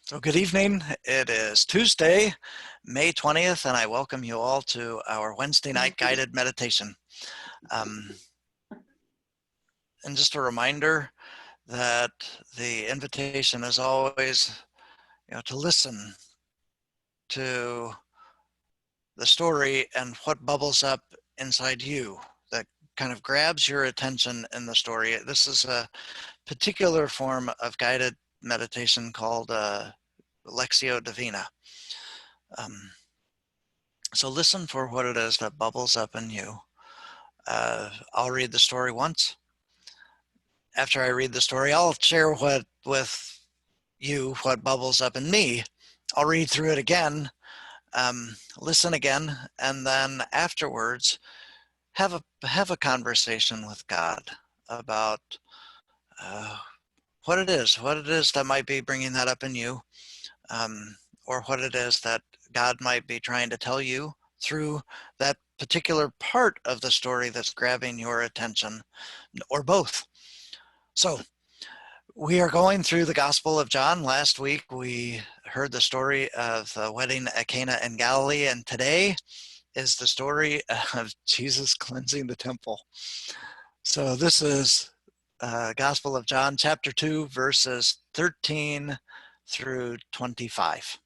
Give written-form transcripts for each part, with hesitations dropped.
So good evening. It is Tuesday, May 20th, and I welcome you all to our Wednesday night guided meditation. And just a reminder that the invitation is always, to listen to the story and what bubbles up inside you that kind of grabs your attention in the story. This is a particular form of guided meditation called Lectio Divina. So listen for what it is that bubbles up in you. I'll read the story once. After I read the story, I'll share with you what bubbles up in me. I'll read through it again, listen again, and then afterwards have a conversation with God about what it is that might be bringing that up in you, or what it is that God might be trying to tell you through that particular part of the story that's grabbing your attention, or both. So we are going through the Gospel of John. Last week we heard the story of the wedding at Cana in Galilee, and today is the story of Jesus cleansing the temple. So this is Gospel of John, chapter 2, verses 13 through 25.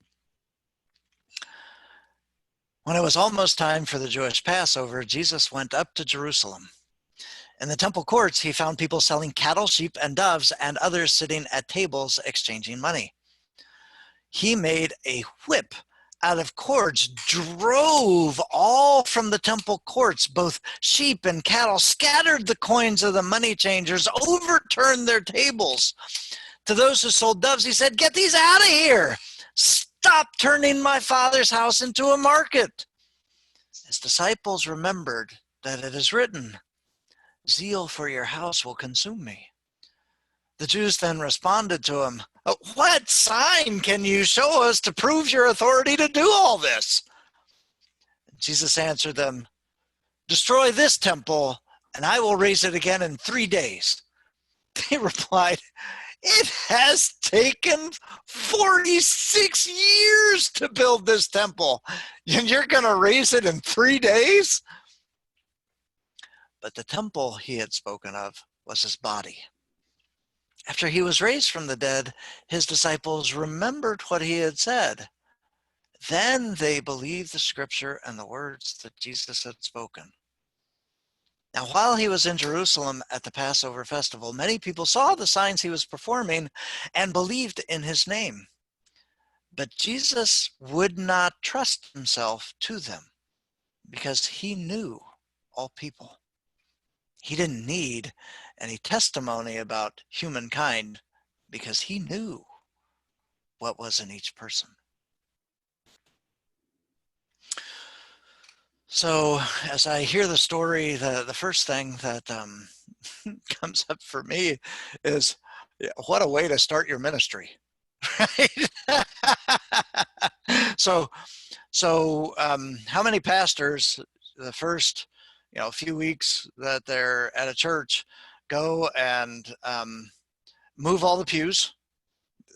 When it was almost time for the Jewish Passover, Jesus went up to Jerusalem. In the temple courts, he found people selling cattle, sheep, and doves, and others sitting at tables exchanging money. He made a whip out of cords, drove all from the temple courts, both sheep and cattle, scattered the coins of the money changers, overturned their tables. To those who sold doves, he said, "Get these out of here! Stop turning my Father's house into a market." His disciples remembered that it is written, "Zeal for your house will consume me." The Jews then responded to him, "What sign can you show us to prove your authority to do all this?" Jesus answered them, "Destroy this temple, and I will raise it again in 3 days." They replied, "It has taken 46 years to build this temple, and you're going to raise it in 3 days?" But the temple he had spoken of was his body. After he was raised from the dead, his disciples remembered what he had said. Then they believed the scripture and the words that Jesus had spoken. Now, while he was in Jerusalem at the Passover festival, many people saw the signs he was performing and believed in his name. But Jesus would not trust himself to them because he knew all people. He didn't need any testimony about humankind because he knew what was in each person. So as I hear the story, the first thing that comes up for me is, what a way to start your ministry, right? So how many pastors the first few weeks that they're at a church go and move all the pews,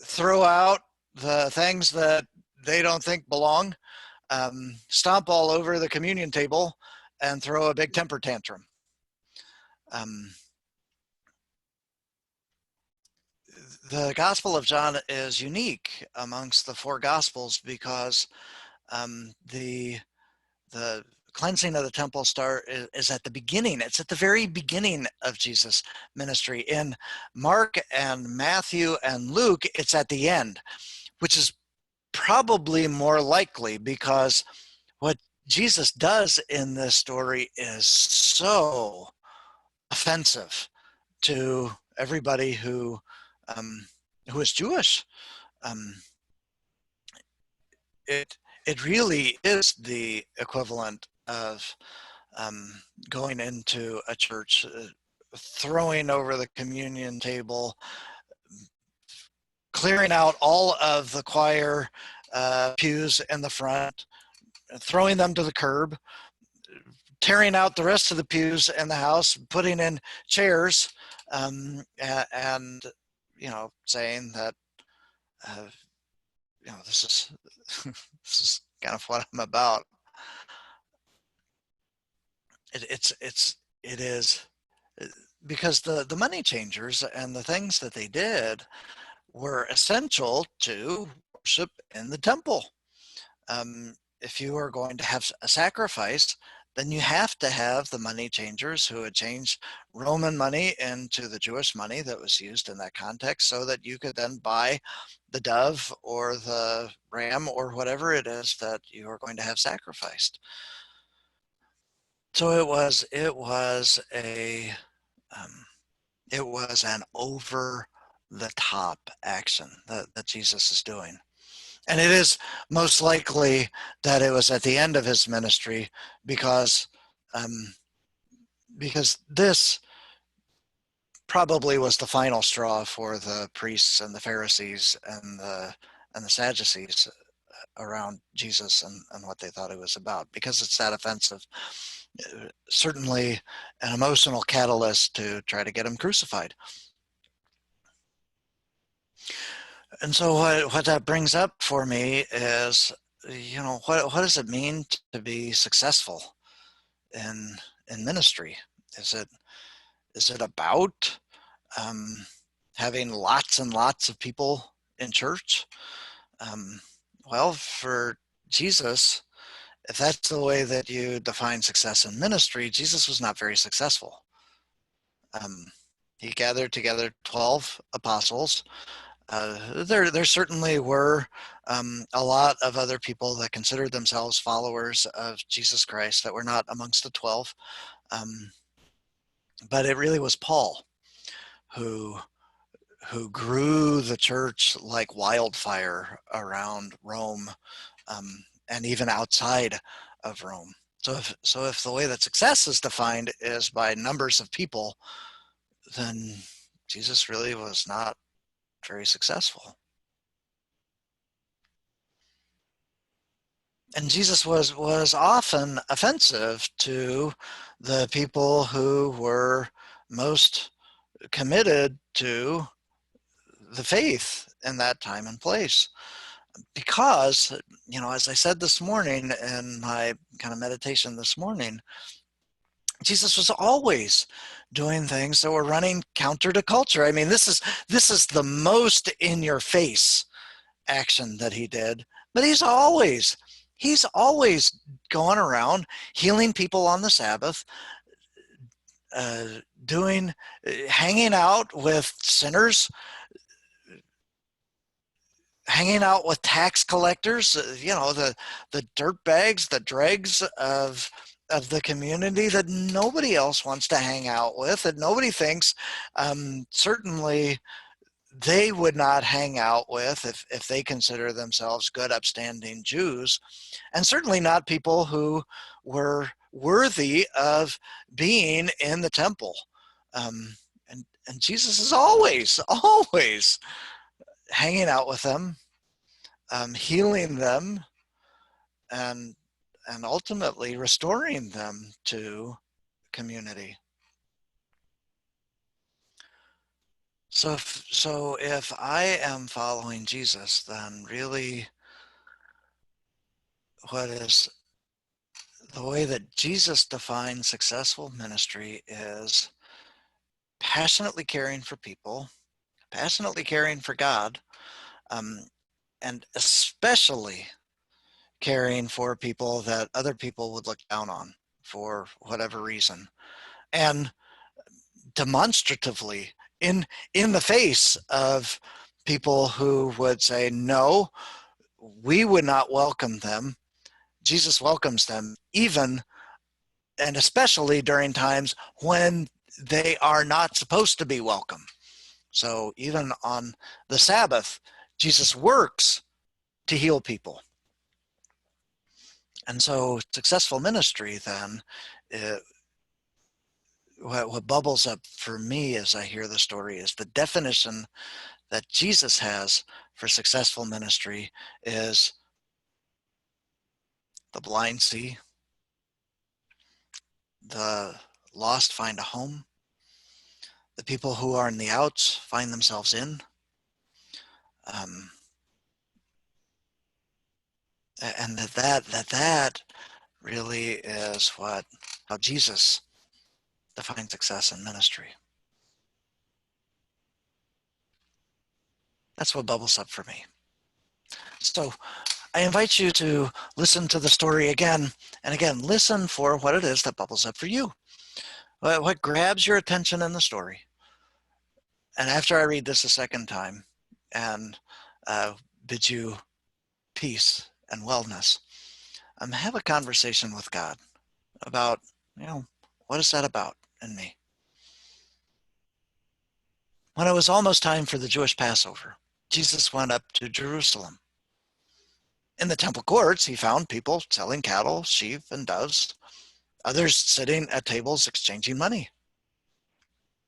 throw out the things that they don't think belong, stomp all over the communion table, and throw a big temper tantrum. The Gospel of John is unique amongst the four Gospels because the cleansing of the temple is at the beginning. It's at the very beginning of Jesus' ministry. In Mark and Matthew and Luke, it's at the end, which is probably more likely because what Jesus does in this story is so offensive to everybody who is Jewish. It really is the equivalent of going into a church, throwing over the communion table, clearing out all of the choir pews in the front, throwing them to the curb, tearing out the rest of the pews in the house, putting in chairs, and saying that this is this is kind of what I'm about. It is because the money changers and the things that they did were essential to worship in the temple. If you are going to have a sacrifice, then you have to have the money changers who had changed Roman money into the Jewish money that was used in that context, so that you could then buy the dove or the ram or whatever it is that you are going to have sacrificed. So um, it was an over the top action that Jesus is doing. And it is most likely that it was at the end of his ministry, because this probably was the final straw for the priests and the Pharisees and the Sadducees around Jesus and what they thought it was about, because it's that offensive. Certainly an emotional catalyst to try to get him crucified. And so what that brings up for me is, what does it mean to be successful in ministry? Is it about having lots and lots of people in church? Well, for Jesus, if that's the way that you define success in ministry, Jesus was not very successful. He gathered together 12 apostles. There certainly were a lot of other people that considered themselves followers of Jesus Christ that were not amongst the 12. But it really was Paul who grew the church like wildfire around Rome, and even outside of Rome. So if the way that success is defined is by numbers of people, then Jesus really was not very successful. And Jesus was often offensive to the people who were most committed to the faith in that time and place. Because, as I said this morning in my kind of meditation this morning, Jesus was always doing things that were running counter to culture. I mean, this is the most in your face action that he did, but he's always going around healing people on the Sabbath, hanging out with sinners, hanging out with tax collectors, the dirt bags, the dregs of the community that nobody else wants to hang out with, that nobody thinks certainly they would not hang out with if they consider themselves good, upstanding Jews, and certainly not people who were worthy of being in the temple. And Jesus is always hanging out with them, healing them, and ultimately restoring them to community. So if I am following Jesus, then really what is the way that Jesus defines successful ministry is passionately caring for people, passionately caring for God, and especially caring for people that other people would look down on for whatever reason, and demonstratively in the face of people who would say, no, we would not welcome them. Jesus welcomes them, even and especially during times when they are not supposed to be welcome. So even on the Sabbath, Jesus works to heal people. And so successful ministry then, what bubbles up for me as I hear the story is the definition that Jesus has for successful ministry is the blind see, the lost find a home, the people who are in the outs find themselves in. And that really is how Jesus defines success in ministry. That's what bubbles up for me. So I invite you to listen to the story again and again. Listen for what it is that bubbles up for you. What grabs your attention in the story? And after I read this a second time and bid you peace and wellness, have a conversation with God about, what is that about in me? When it was almost time for the Jewish Passover, Jesus went up to Jerusalem. In the temple courts, he found people selling cattle, sheep, and doves, others sitting at tables exchanging money.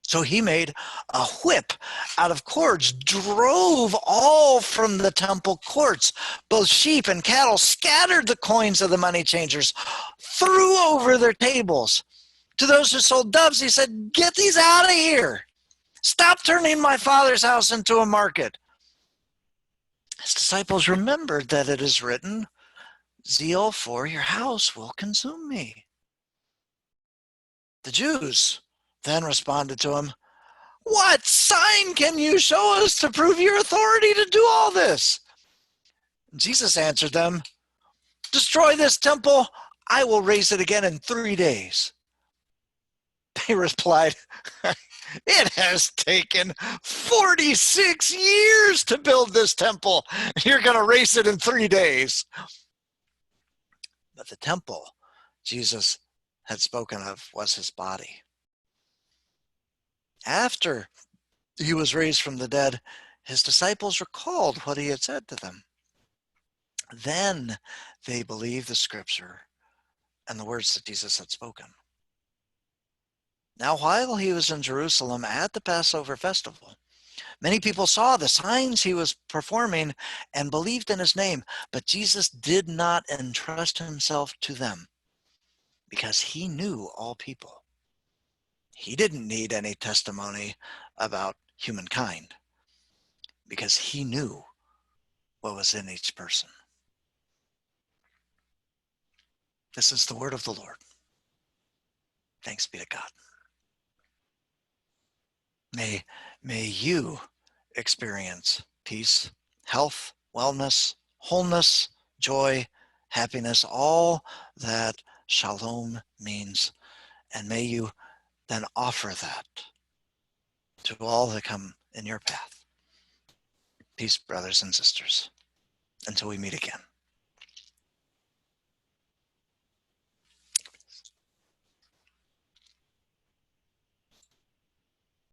So he made a whip out of cords, drove all from the temple courts, both sheep and cattle, scattered the coins of the money changers, threw over their tables. To those who sold doves, he said, "Get these out of here. Stop turning my Father's house into a market." His disciples remembered that it is written, "Zeal for your house will consume me." The Jews then responded to him, "What sign can you show us to prove your authority to do all this?" Jesus answered them, "Destroy this temple, I will raise it again in 3 days." They replied, "It has taken 46 years to build this temple. You're going to raise it in 3 days." But the temple Jesus had spoken of was his body. After he was raised from the dead, his disciples recalled what he had said to them. Then they believed the scripture and the words that Jesus had spoken. Now, while he was in Jerusalem at the Passover festival, many people saw the signs he was performing and believed in his name, but Jesus did not entrust himself to them because he knew all people. He didn't need any testimony about humankind because he knew what was in each person. This is the word of the Lord. Thanks be to God. May you experience peace, health, wellness, wholeness, joy, happiness, all that shalom means. And may you then offer that to all that come in your path. Peace, brothers and sisters, until we meet again.